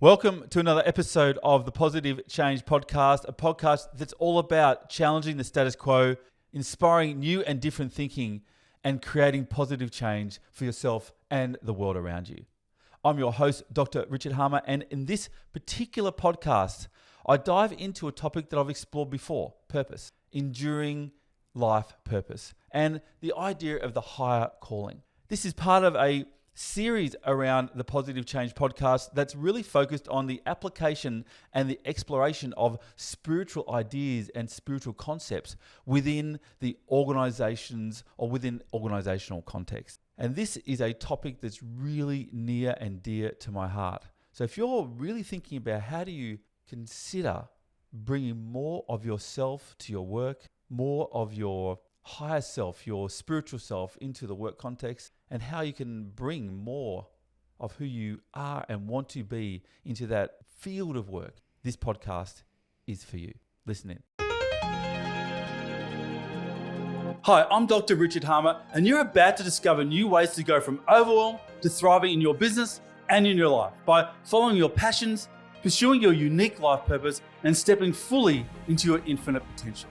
Welcome to another episode of the Positive Change Podcast, a podcast that's all about challenging the status quo, inspiring new and different thinking, and creating positive change for yourself and the world around you. I'm your host, Dr. Richard Harmer, and in this particular podcast, I dive into a topic that I've explored before, purpose, enduring life purpose, and the idea of the higher calling. This is part of a series around the Positive Change Podcast that's really focused on the application and the exploration of spiritual ideas and spiritual concepts within the organizations or within organizational context. And this is a topic that's really near and dear to my heart. So if you're really thinking about how do you consider bringing more of yourself to your work, more of your higher self, your spiritual self into the work context, and how you can bring more of who you are and want to be into that field of work, this podcast is for you. Listen in. Hi, I'm Dr. Richard Harmer, and you're about to discover new ways to go from overwhelm to thriving in your business and in your life by following your passions, pursuing your unique life purpose, and stepping fully into your infinite potential.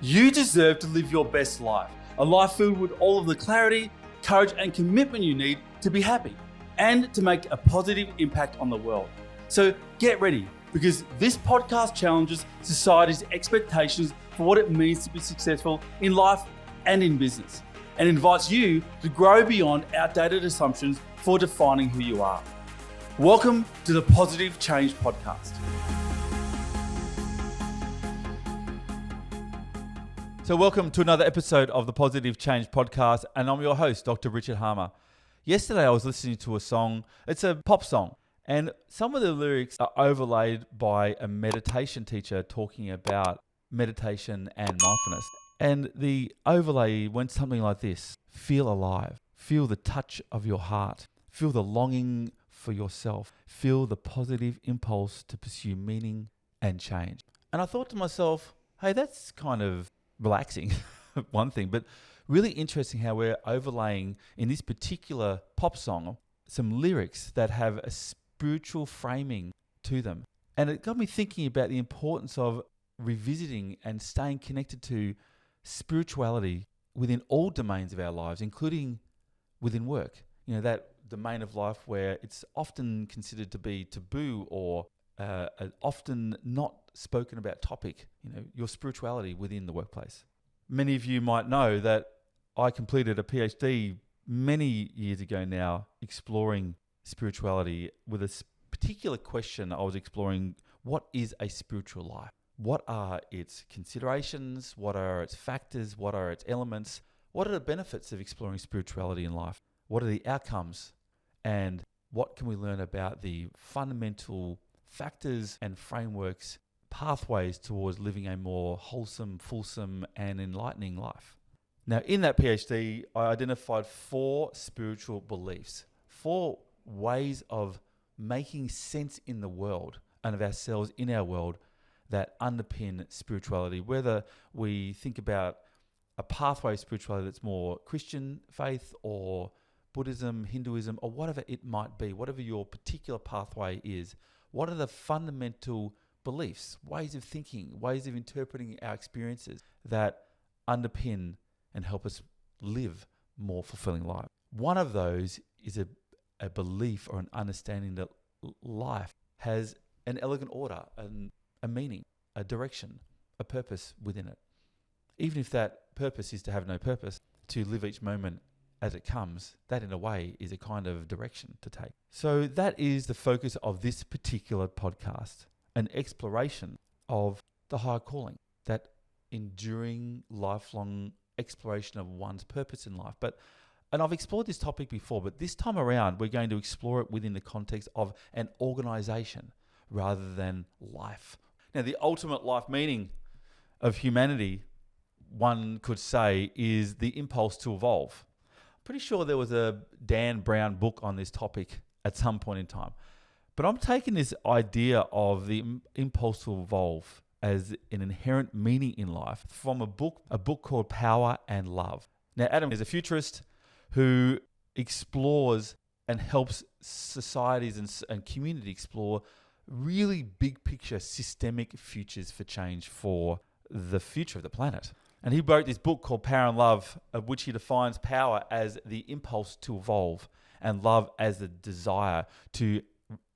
You deserve to live your best life, a life filled with all of the clarity, courage, and commitment you need to be happy and to make a positive impact on the world. So get ready, because this podcast challenges society's expectations for what it means to be successful in life and in business, and invites you to grow beyond outdated assumptions for defining who you are. Welcome to the Positive Change Podcast. So welcome to another episode of the Positive Change Podcast, and I'm your host, Dr. Richard Harmer. Yesterday I was listening to a song, it's a pop song, and some of the lyrics are overlaid by a meditation teacher talking about meditation and mindfulness. And the overlay went something like this: feel alive, feel the touch of your heart, feel the longing for yourself, feel the positive impulse to pursue meaning and change. And I thought to myself, hey, that's kind of relaxing, one thing, but really interesting how we're overlaying in this particular pop song some lyrics that have a spiritual framing to them. And it got me thinking about the importance of revisiting and staying connected to spirituality within all domains of our lives, including within work. You know, that domain of life where it's often considered to be taboo or an often not spoken about topic, you know, your spirituality within the workplace. Many of you might know that I completed a PhD many years ago now exploring spirituality with a particular question. I was exploring, what is a spiritual life? What are its considerations? What are its factors? What are its elements? What are the benefits of exploring spirituality in life? What are the outcomes? And what can we learn about the fundamental factors and frameworks, pathways towards living a more wholesome, fulsome, and enlightening life? Now, in that PhD, I identified 4 spiritual beliefs, 4 ways of making sense in the world and of ourselves in our world that underpin spirituality. Whether we think about a pathway of spirituality that's more Christian faith or Buddhism, Hinduism, or whatever it might be, whatever your particular pathway is, what are the fundamental beliefs, ways of thinking, ways of interpreting our experiences that underpin and help us live more fulfilling lives? One of those is a belief or an understanding that life has an elegant order, a meaning, a direction, a purpose within it. Even if that purpose is to have no purpose, to live each moment as it comes, that in a way is a kind of direction to take. So that is the focus of this particular podcast, an exploration of the higher calling, that enduring, lifelong exploration of one's purpose in life. And I've explored this topic before, but this time around, we're going to explore it within the context of an organization rather than life. Now, the ultimate life meaning of humanity, one could say, is the impulse to evolve. Pretty sure there was a Dan Brown book on this topic at some point in time. But I'm taking this idea of the impulse to evolve as an inherent meaning in life from a book called Power and Love. Now, Adam is a futurist who explores and helps societies and community explore really big picture systemic futures for change for the future of the planet. And he wrote this book called Power and Love, of which he defines power as the impulse to evolve and love as the desire to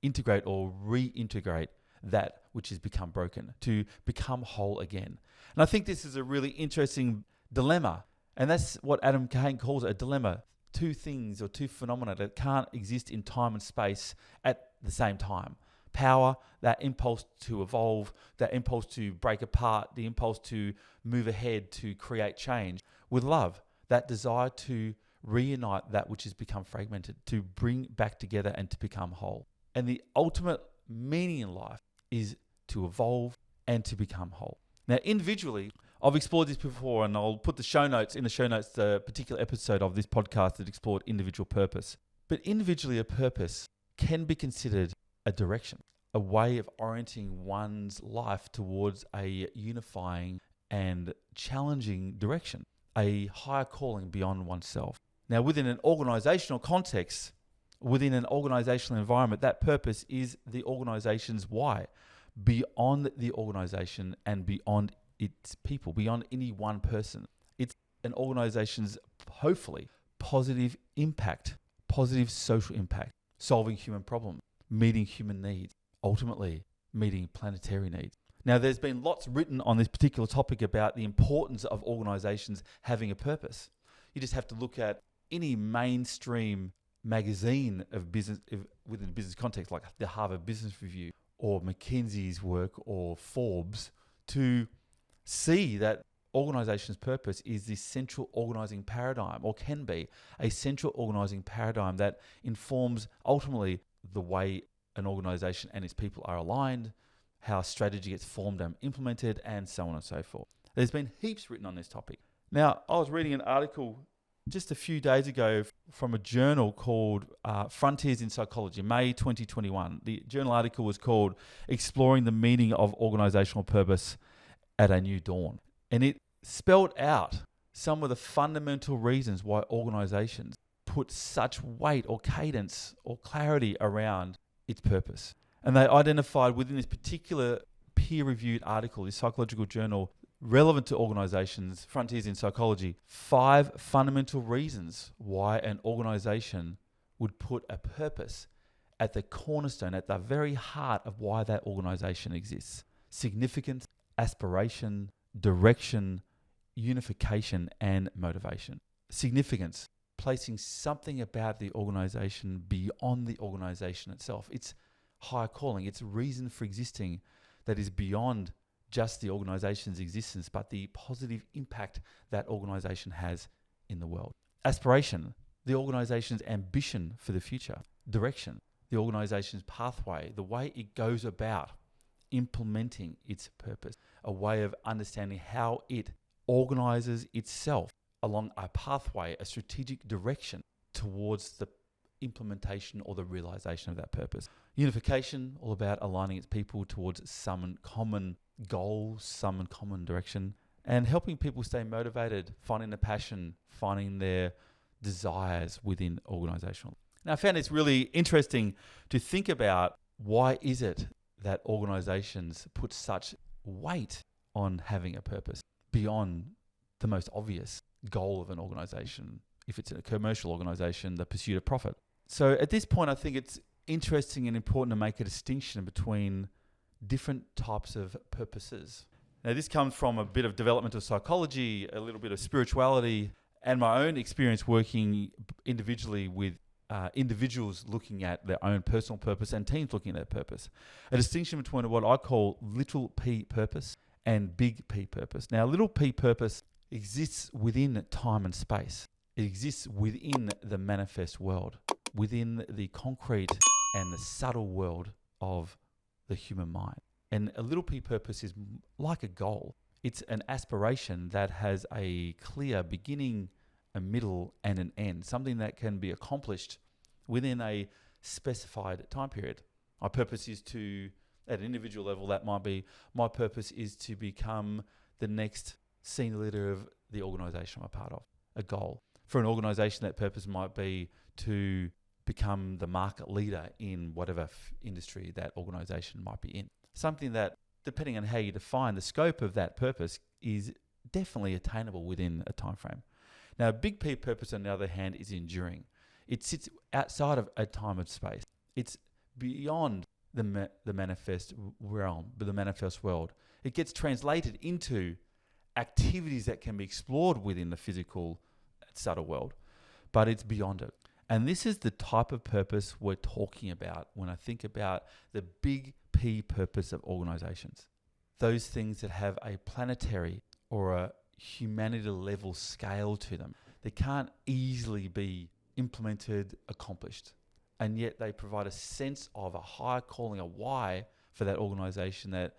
integrate or reintegrate that which has become broken, to become whole again. And I think this is a really interesting dilemma. And that's what Adam Kahane calls it, a dilemma. Two things or two phenomena that can't exist in time and space at the same time. Power, that impulse to evolve, that impulse to break apart, the impulse to move ahead, to create change. With love, that desire to reunite that which has become fragmented, to bring back together and to become whole. And the ultimate meaning in life is to evolve and to become whole. Now, individually, I've explored this before, and I'll put the particular episode of this podcast that explored individual purpose. But individually, a purpose can be considered a direction, a way of orienting one's life towards a unifying and challenging direction, a higher calling beyond oneself. Now, within an organizational context, within an organizational environment, that purpose is the organization's why, beyond the organization and beyond its people, beyond any one person. It's an organization's, hopefully, positive impact, positive social impact, solving human problems, meeting human needs, ultimately meeting planetary needs. Now, there's been lots written on this particular topic about the importance of organizations having a purpose. You just have to look at any mainstream magazine of business within the business context, like the Harvard Business Review or McKinsey's work or Forbes, to see that organization's purpose is this central organizing paradigm, or can be a central organizing paradigm that informs ultimately the way an organization and its people are aligned, how strategy gets formed and implemented, and so on and so forth. There's been heaps written on this topic. Now, I was reading an article just a few days ago from a journal called Frontiers in Psychology, May 2021. The journal article was called Exploring the Meaning of Organizational Purpose at a New Dawn. And it spelled out some of the fundamental reasons why organizations put such weight or cadence or clarity around its purpose. And they identified within this particular peer-reviewed article, this psychological journal, relevant to organizations, Frontiers in Psychology, 5 fundamental reasons why an organization would put a purpose at the cornerstone, at the very heart of why that organization exists. Significance, aspiration, direction, unification, and motivation. Significance, placing something about the organization beyond the organization itself. It's higher calling, it's reason for existing that is beyond just the organization's existence, but the positive impact that organization has in the world. Aspiration, the organization's ambition for the future. Direction, the organization's pathway, the way it goes about implementing its purpose, a way of understanding how it organizes itself along a pathway, a strategic direction towards the implementation or the realization of that purpose. Unification, all about aligning its people towards some common goals, some common direction, and helping people stay motivated, finding the passion, finding their desires within organizational. Now, I found it's really interesting to think about why is it that organizations put such weight on having a purpose beyond the most obvious goal of an organization. If it's a commercial organization, the pursuit of profit. So at this point, I think it's interesting and important to make a distinction between different types of purposes. Now, this comes from a bit of developmental psychology, a little bit of spirituality, and my own experience working individually with individuals looking at their own personal purpose and teams looking at their purpose. A distinction between what I call little p purpose and big P purpose. Now, little p purpose exists within time and space. It exists within the manifest world, within the concrete and the subtle world of the human mind. And a little p purpose is like a goal. It's an aspiration that has a clear beginning, a middle, and an end, something that can be accomplished within a specified time period. My purpose is to, at an individual level, that might be, my purpose is to become the next senior leader of the organization I'm a part of, a goal. For an organization, that purpose might be to become the market leader in whatever industry that organization might be in. Something that, depending on how you define the scope of that purpose, is definitely attainable within a time frame. Now, a big P purpose, on the other hand, is enduring. It sits outside of a time and space. It's beyond the manifest realm, the manifest world. It gets translated into activities that can be explored within the physical, subtle world, but it's beyond it. And this is the type of purpose we're talking about when I think about the big P purpose of organizations. Those things that have a planetary or a humanity level scale to them. They can't easily be implemented, accomplished. And yet they provide a sense of a higher calling, a why for that organization that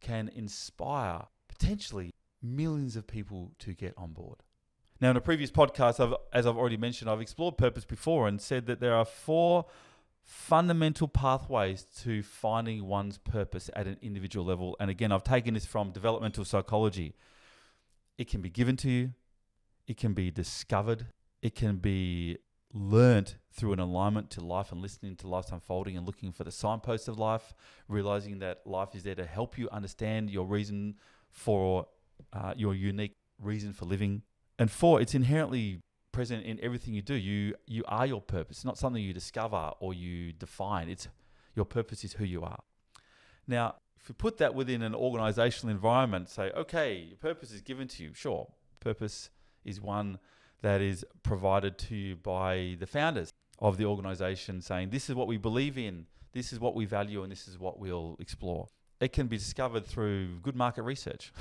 can inspire potentially millions of people to get on board. Now, in a previous podcast, as I've already mentioned, I've explored purpose before and said that there are 4 fundamental pathways to finding one's purpose at an individual level. And again, I've taken this from developmental psychology. It can be given to you. It can be discovered. It can be learnt through an alignment to life and listening to life's unfolding and looking for the signposts of life, realizing that life is there to help you understand your reason for your unique reason for living. And 4, it's inherently present in everything you do. You are your purpose. It's not something you discover or you define. It's your purpose is who you are. Now, if you put that within an organizational environment, say, okay, your purpose is given to you. Sure, purpose is one that is provided to you by the founders of the organization, saying this is what we believe in, this is what we value, and this is what we'll explore. It can be discovered through good market research.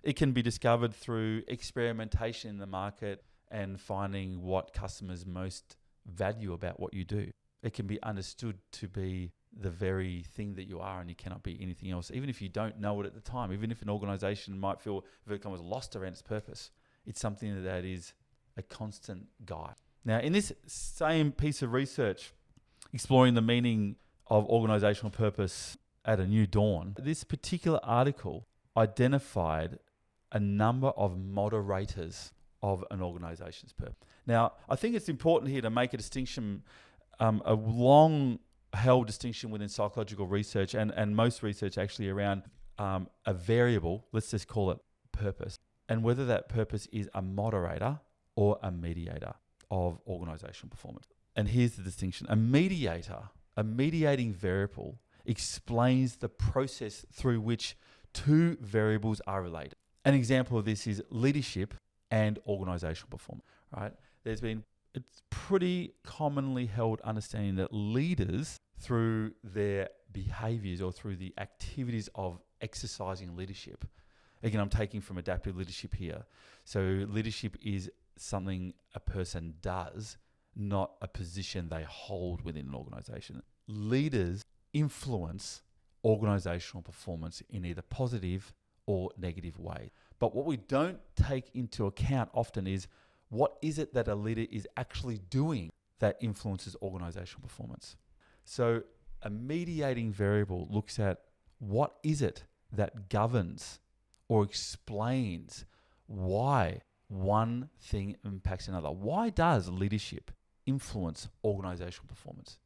It can be discovered through experimentation in the market and finding what customers most value about what you do. It can be understood to be the very thing that you are, and you cannot be anything else, even if you don't know it at the time. Even if an organization might feel Verticom lost around its purpose, it's something that is a constant guide. Now, in this same piece of research, exploring the meaning of organizational purpose at a new dawn, this particular article identified a number of moderators of an organization's purpose. Now, I think it's important here to make a distinction, a long-held distinction within psychological research and most research actually around a variable, let's just call it purpose, and whether that purpose is a moderator or a mediator of organizational performance. And here's the distinction. A mediator, a mediating variable, explains the process through which 2 variables are related. An example of this is leadership and organizational performance, right? It's pretty commonly held understanding that leaders, through their behaviors or through the activities of exercising leadership, again, I'm taking from adaptive leadership here. So leadership is something a person does, not a position they hold within an organization. Leaders influence organizational performance in either positive or negative ways. But what we don't take into account often is what is it that a leader is actually doing that influences organizational performance. So a mediating variable looks at what is it that governs or explains why one thing impacts another. Why does leadership influence organizational performance?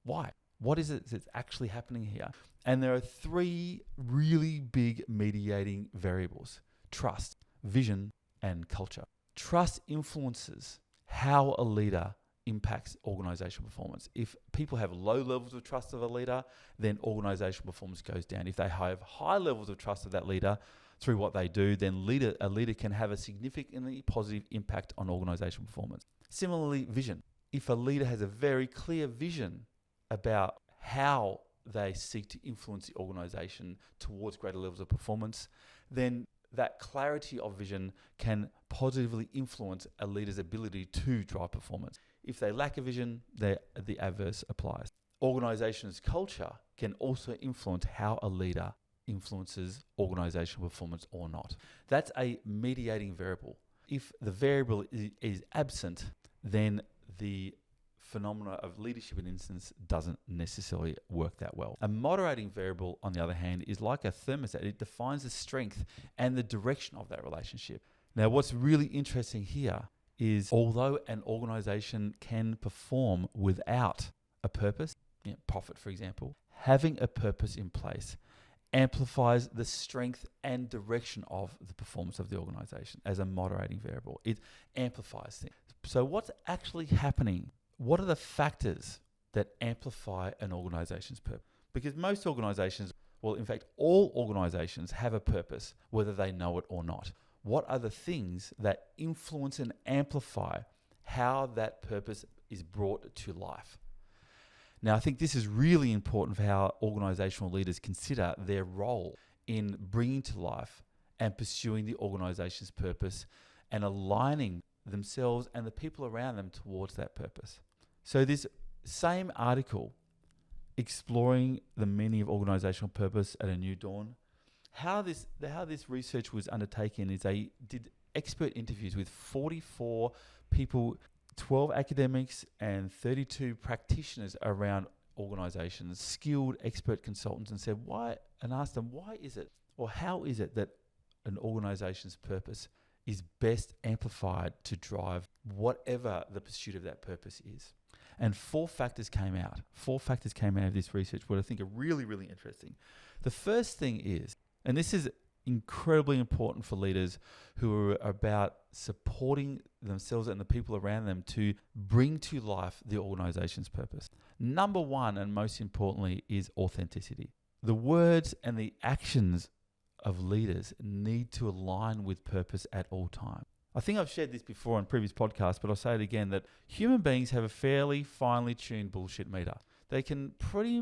Why? What is it that's actually happening here? And there are 3 really big mediating variables: trust, vision, and culture. Trust influences how a leader impacts organizational performance. If people have low levels of trust of a leader, then organizational performance goes down. If they have high levels of trust of that leader through what they do, then a leader can have a significantly positive impact on organizational performance. Similarly, vision. If a leader has a very clear vision about how they seek to influence the organization towards greater levels of performance, then that clarity of vision can positively influence a leader's ability to drive performance. If they lack a vision, the adverse applies. Organization's culture can also influence how a leader influences organizational performance or not. That's a mediating variable. If the variable is absent, then the phenomena of leadership, in instance, doesn't necessarily work that well. A moderating variable, on the other hand, is like a thermostat. It defines the strength and the direction of that relationship. Now, what's really interesting here is although an organization can perform without a purpose, profit for example, having a purpose in place amplifies the strength and direction of the performance of the organization as a moderating variable. It amplifies things. So what's actually happening? What are the factors that amplify an organization's purpose? Because most organizations, well, in fact, all organizations have a purpose, whether they know it or not. What are the things that influence and amplify how that purpose is brought to life? Now, I think this is really important for how organizational leaders consider their role in bringing to life and pursuing the organization's purpose and aligning themselves and the people around them towards that purpose. So this same article, Exploring the Meaning of Organizational Purpose at a New Dawn, how this research was undertaken is they did expert interviews with 44 people, 12 academics and 32 practitioners around organizations, skilled expert consultants, and asked them, why is it, or how is it that an organization's purpose is best amplified to drive whatever the pursuit of that purpose is? And four factors came out of this research, what I think are really, really interesting. The first thing is, and this is incredibly important for leaders who are about supporting themselves and the people around them to bring to life the organization's purpose. Number one, and most importantly, is authenticity. The words and the actions of leaders need to align with purpose at all times. I think I've shared this before on previous podcasts, but I'll say it again, that human beings have a fairly finely tuned bullshit meter. They can pretty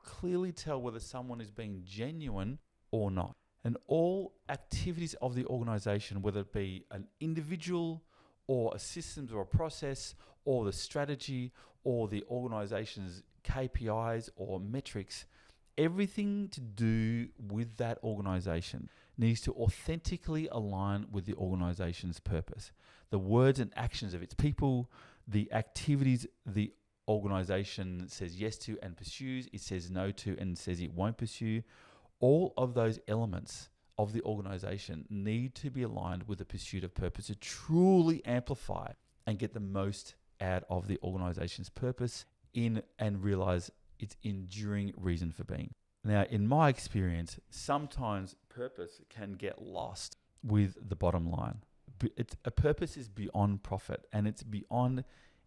clearly tell whether someone is being genuine or not. And all activities of the organization, whether it be an individual or a systems or a process or the strategy or the organization's KPIs or metrics, everything to do with that organization needs to authentically align with the organization's purpose. The words and actions of its people, the activities the organization says yes to and pursues, it says no to and says it won't pursue, all of those elements of the organization need to be aligned with the pursuit of purpose to truly amplify and get the most out of the organization's purpose and realize its enduring reason for being. Now, in my experience, sometimes purpose can get lost with the bottom line. A purpose is beyond profit, and it's beyond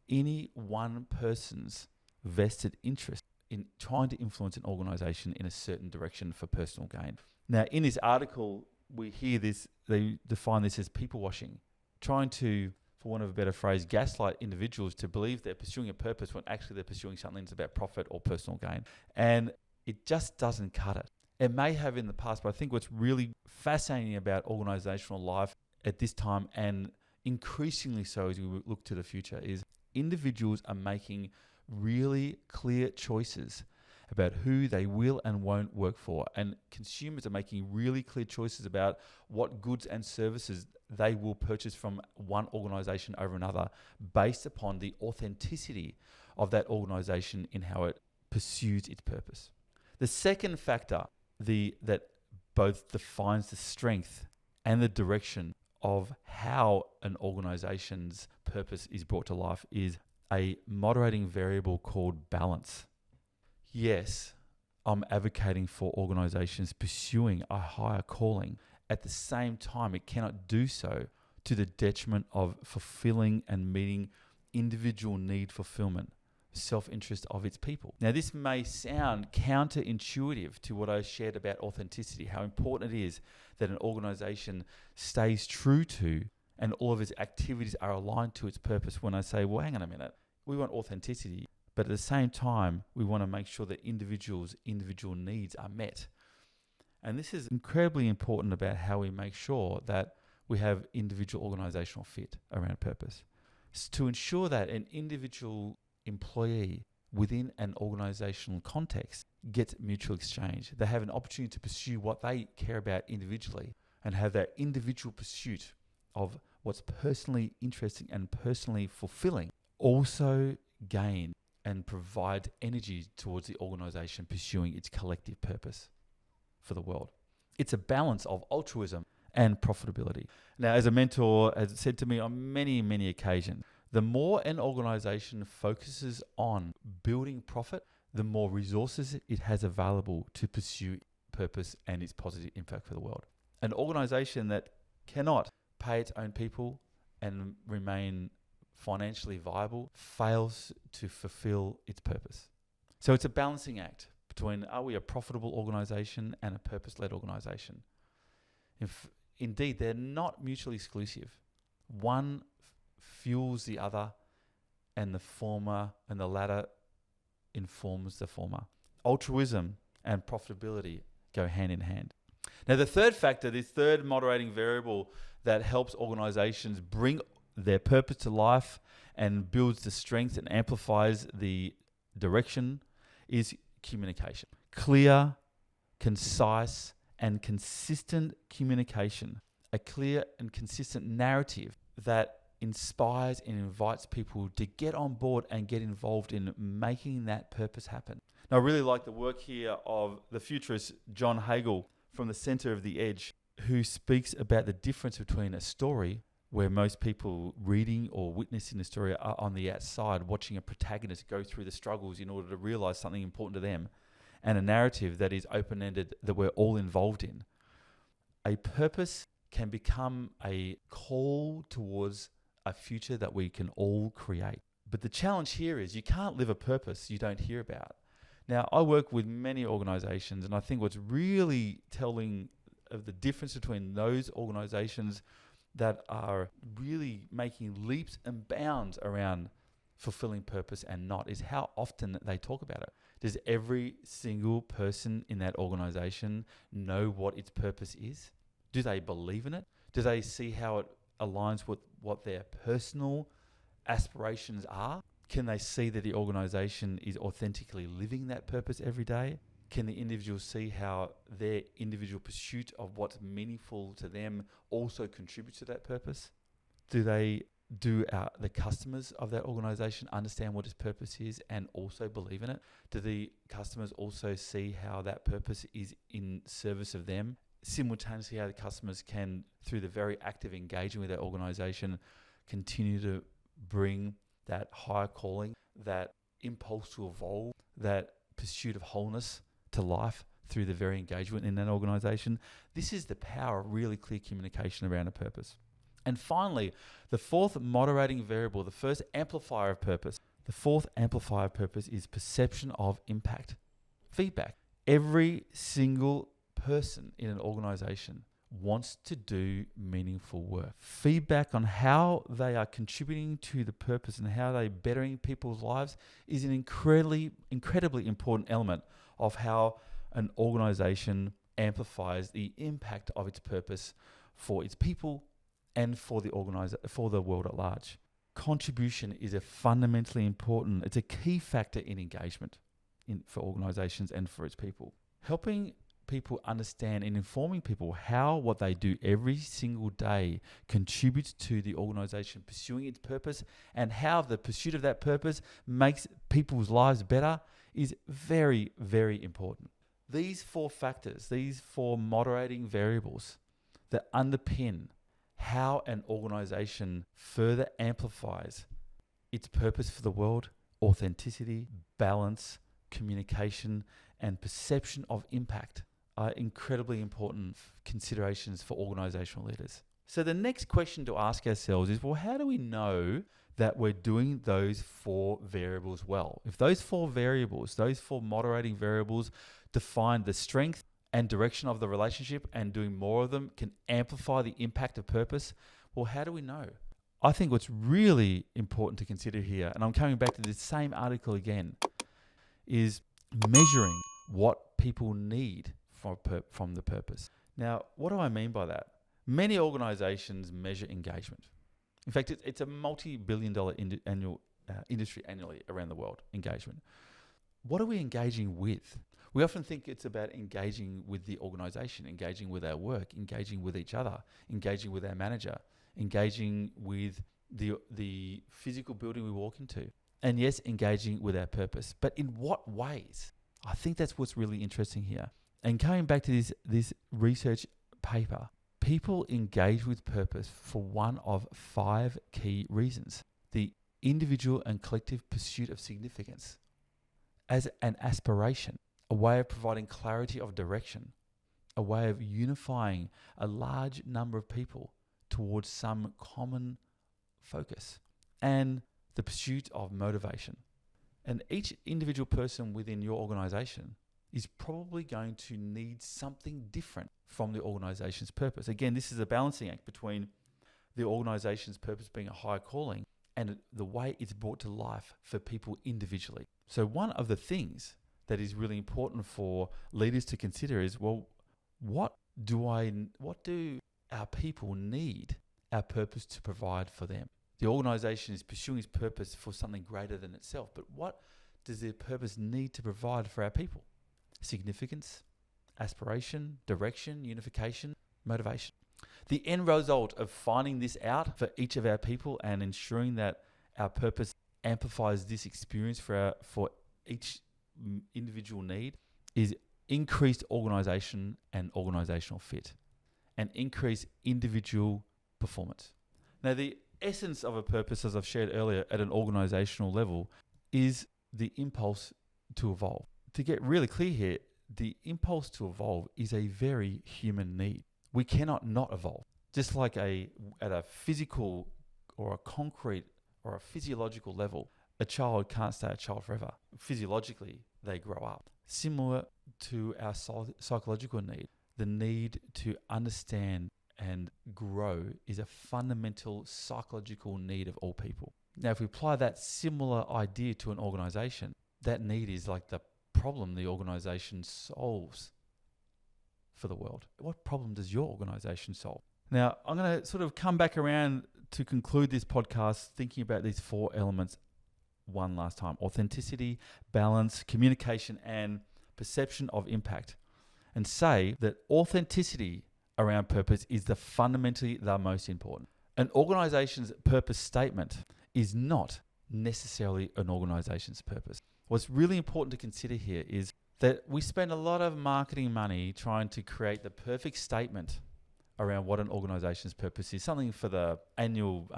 any one person's vested interest in trying to influence an organization in a certain direction for personal gain. Now, in this article, we hear this, they define this as people washing, trying to, for want of a better phrase, gaslight individuals to believe they're pursuing a purpose when actually they're pursuing something that's about profit or personal gain. And it just doesn't cut it. It may have in the past, but I think what's really fascinating about organizational life at this time, and increasingly so as we look to the future, is individuals are making really clear choices about who they will and won't work for. And consumers are making really clear choices about what goods and services they will purchase from one organization over another based upon the authenticity of that organization in how it pursues its purpose. The second factor that both defines the strength and the direction of how an organization's purpose is brought to life is a moderating variable called balance. Yes, I'm advocating for organizations pursuing a higher calling. At the same time, it cannot do so to the detriment of fulfilling and meeting individual need fulfillment, self-interest of its people. Now, this may sound counterintuitive to what I shared about authenticity, how important it is that an organization stays true to and all of its activities are aligned to its purpose. When I say, well, hang on a minute, we want authenticity, but at the same time, we want to make sure that individual needs are met. And this is incredibly important about how we make sure that we have individual organizational fit around purpose. To ensure that an individual employee within an organizational context gets mutual exchange. They have an opportunity to pursue what they care about individually and have that individual pursuit of what's personally interesting and personally fulfilling also gain and provide energy towards the organization pursuing its collective purpose for the world. It's a balance of altruism and profitability. Now, as a mentor has said to me on many, many occasions, the more an organization focuses on building profit, the more resources it has available to pursue purpose and its positive impact for the world. An organization that cannot pay its own people and remain financially viable fails to fulfill its purpose. So it's a balancing act between, are we a profitable organization and a purpose-led organization? Indeed, they're not mutually exclusive. One fuels the other, and the latter informs the former. Altruism and profitability go hand in hand. Now, the third factor, this third moderating variable that helps organizations bring their purpose to life and builds the strength and amplifies the direction, is communication. Clear, concise, and consistent communication. A clear and consistent narrative that inspires and invites people to get on board and get involved in making that purpose happen. Now, I really like the work here of the futurist John Hagel from the Center of the Edge, who speaks about the difference between a story where most people reading or witnessing a story are on the outside watching a protagonist go through the struggles in order to realize something important to them, and a narrative that is open-ended that we're all involved in. A purpose can become a call towards a future that we can all create. But the challenge here is you can't live a purpose you don't hear about. Now, I work with many organizations, and I think what's really telling of the difference between those organizations that are really making leaps and bounds around fulfilling purpose and not is how often they talk about it. Does every single person in that organization know what its purpose is? Do they believe in it? Do they see how it aligns with what their personal aspirations are? Can they see that the organization is authentically living that purpose every day? Can the individual see how their individual pursuit of what's meaningful to them also contributes to that purpose? Do the customers of that organization understand what its purpose is and also believe in it? Do the customers also see how that purpose is in service of them? Simultaneously, how the customers can, through the very act of engaging with that organization, continue to bring that higher calling, that impulse to evolve, that pursuit of wholeness to life through the very engagement in that organization. This is the power of really clear communication around a purpose. And finally, the fourth moderating variable, the first amplifier of purpose. The fourth amplifier of purpose is perception of impact. Feedback. Every single person in an organization wants to do meaningful work. Feedback on how they are contributing to the purpose and how they're bettering people's lives is an incredibly important element of how an organization amplifies the impact of its purpose for its people and for the world at large. Contribution is it's a key factor in engagement for organizations and for its people. Helping people understand and informing people how what they do every single day contributes to the organization pursuing its purpose and how the pursuit of that purpose makes people's lives better is very, very important. These four factors, these four moderating variables that underpin how an organization further amplifies its purpose for the world, authenticity, balance, communication, and perception of impact are incredibly important considerations for organizational leaders. So the next question to ask ourselves is, well, how do we know that we're doing those four variables well? If those four variables, those four moderating variables define the strength and direction of the relationship and doing more of them can amplify the impact of purpose, well, how do we know? I think what's really important to consider here, and I'm coming back to this same article again, is measuring what people need from the purpose. Now, what do I mean by that? Many organizations measure engagement. In fact, it's a multi-billion-dollar industry annually around the world, engagement. What are we engaging with? We often think it's about engaging with the organization, engaging with our work, engaging with each other, engaging with our manager, engaging with the physical building we walk into. And yes, engaging with our purpose. But in what ways? I think that's what's really interesting here. And coming back to this research paper, People engage with purpose for one of 5 key reasons: the individual and collective pursuit of significance, as an aspiration, a way of providing clarity of direction, a way of unifying a large number of people towards some common focus, and the pursuit of motivation. And each individual person within your organization is probably going to need something different from the organization's purpose. Again, this is a balancing act between the organization's purpose being a higher calling and the way it's brought to life for people individually. So one of the things that is really important for leaders to consider is, well, what do our people need our purpose to provide for them? The organization is pursuing its purpose for something greater than itself, but what does their purpose need to provide for our people? Significance, aspiration, direction, unification, motivation. The end result of finding this out for each of our people and ensuring that our purpose amplifies this experience for each individual need is increased organization and organizational fit, and increased individual performance. Now, the essence of a purpose, as I've shared earlier, at an organizational level is the impulse to evolve. To get really clear here, the impulse to evolve is a very human need. We cannot not evolve. Just like at a physical or a concrete or a physiological level, a child can't stay a child forever. Physiologically, they grow up. Similar to our psychological need, the need to understand and grow is a fundamental psychological need of all people. Now, if we apply that similar idea to an organization, that need is like the problem the organization solves for the world. What problem does your organization solve? Now, I'm going to sort of come back around to conclude this podcast thinking about these 4 elements one last time: authenticity, balance, communication, and perception of impact. And say that authenticity around purpose is fundamentally the most important. An organization's purpose statement is not necessarily an organization's purpose. What's really important to consider here is that we spend a lot of marketing money trying to create the perfect statement around what an organization's purpose is, something for the annual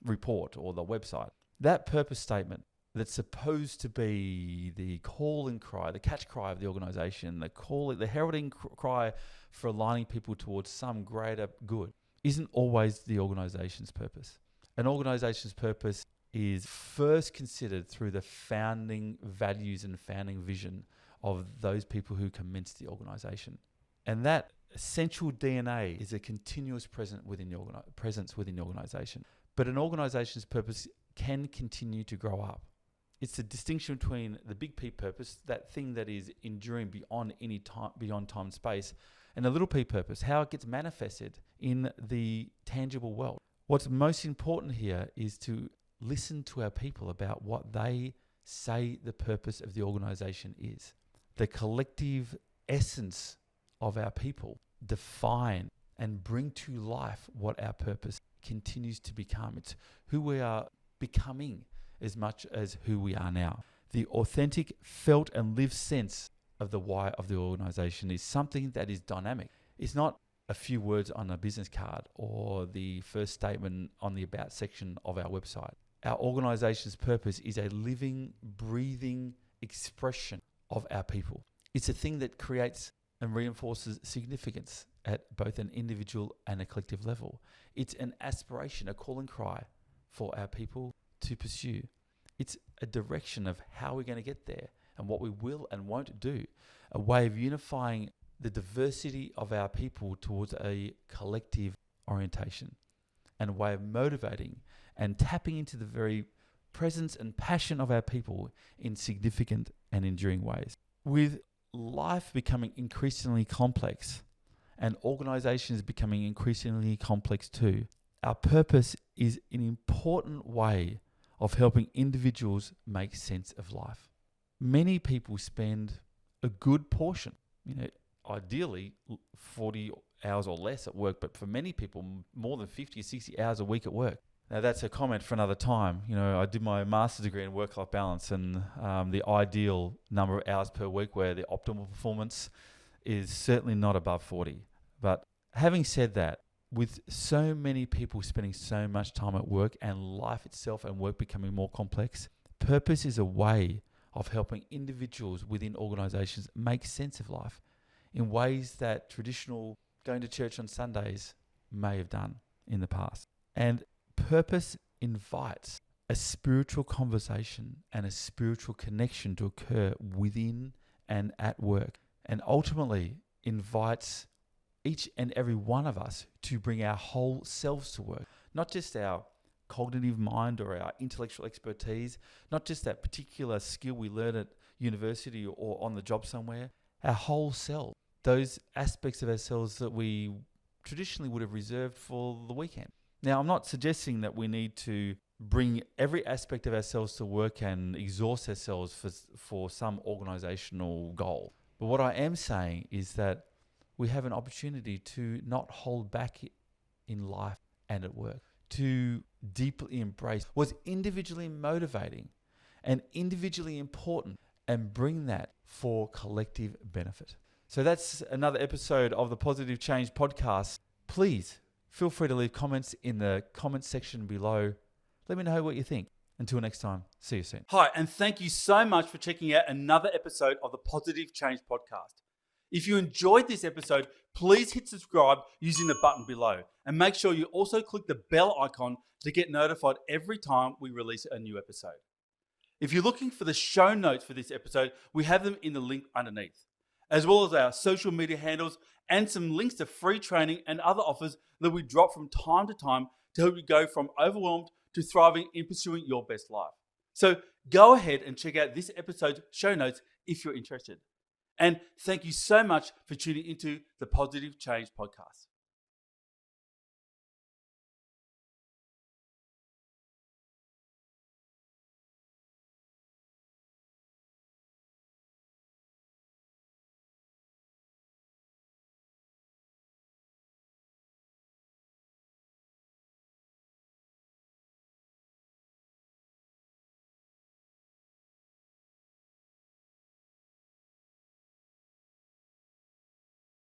report or the website. That purpose statement that's supposed to be the call and cry, the catch cry of the organization, the heralding cry for aligning people towards some greater good, isn't always the organization's purpose. An organization's purpose is first considered through the founding values and founding vision of those people who commenced the organization. And that essential DNA is a continuous presence within the organization. But an organization's purpose can continue to grow up. It's the distinction between the big P purpose, that thing that is enduring beyond any time, beyond time and space, and the little p purpose, how it gets manifested in the tangible world. What's most important here is to listen to our people about what they say the purpose of the organization is. The collective essence of our people define and bring to life what our purpose continues to become. It's who we are becoming as much as who we are now. The authentic, felt and lived sense of the why of the organization is something that is dynamic. It's not a few words on a business card or the first statement on the about section of our website. Our organization's purpose is a living, breathing expression of our people. It's a thing that creates and reinforces significance at both an individual and a collective level. It's an aspiration, a call and cry for our people to pursue. It's a direction of how we're going to get there and what we will and won't do, a way of unifying the diversity of our people towards a collective orientation, and a way of motivating and tapping into the very presence and passion of our people in significant and enduring ways. With life becoming increasingly complex and organizations becoming increasingly complex too, our purpose is an important way of helping individuals make sense of life. Many people spend a good portion, ideally 40 hours or less at work, but for many people, more than 50 or 60 hours a week at work. Now, that's a comment for another time. I did my master's degree in work-life balance, and the ideal number of hours per week where the optimal performance is certainly not above 40. But having said that, with so many people spending so much time at work and life itself and work becoming more complex, purpose is a way of helping individuals within organizations make sense of life in ways that traditional going to church on Sundays may have done in the past. And purpose invites a spiritual conversation and a spiritual connection to occur within and at work, and ultimately invites each and every one of us to bring our whole selves to work, not just our cognitive mind or our intellectual expertise, not just that particular skill we learn at university or on the job somewhere, our whole self, those aspects of ourselves that we traditionally would have reserved for the weekend. Now, I'm not suggesting that we need to bring every aspect of ourselves to work and exhaust ourselves for some organizational goal. But what I am saying is that we have an opportunity to not hold back in life and at work, to deeply embrace what's individually motivating and individually important and bring that for collective benefit. So that's another episode of the Positive Change podcast. Please feel free to leave comments in the comments section below. Let me know what you think. Until next time, see you soon. Hi, and thank you so much for checking out another episode of the Positive Change podcast. If you enjoyed this episode, please hit subscribe using the button below, and make sure you also click the bell icon to get notified every time we release a new episode. If you're looking for the show notes for this episode, we have them in the link underneath, as well as our social media handles and some links to free training and other offers that we drop from time to time to help you go from overwhelmed to thriving in pursuing your best life. So go ahead and check out this episode's show notes if you're interested. And thank you so much for tuning into the Positive Change podcast.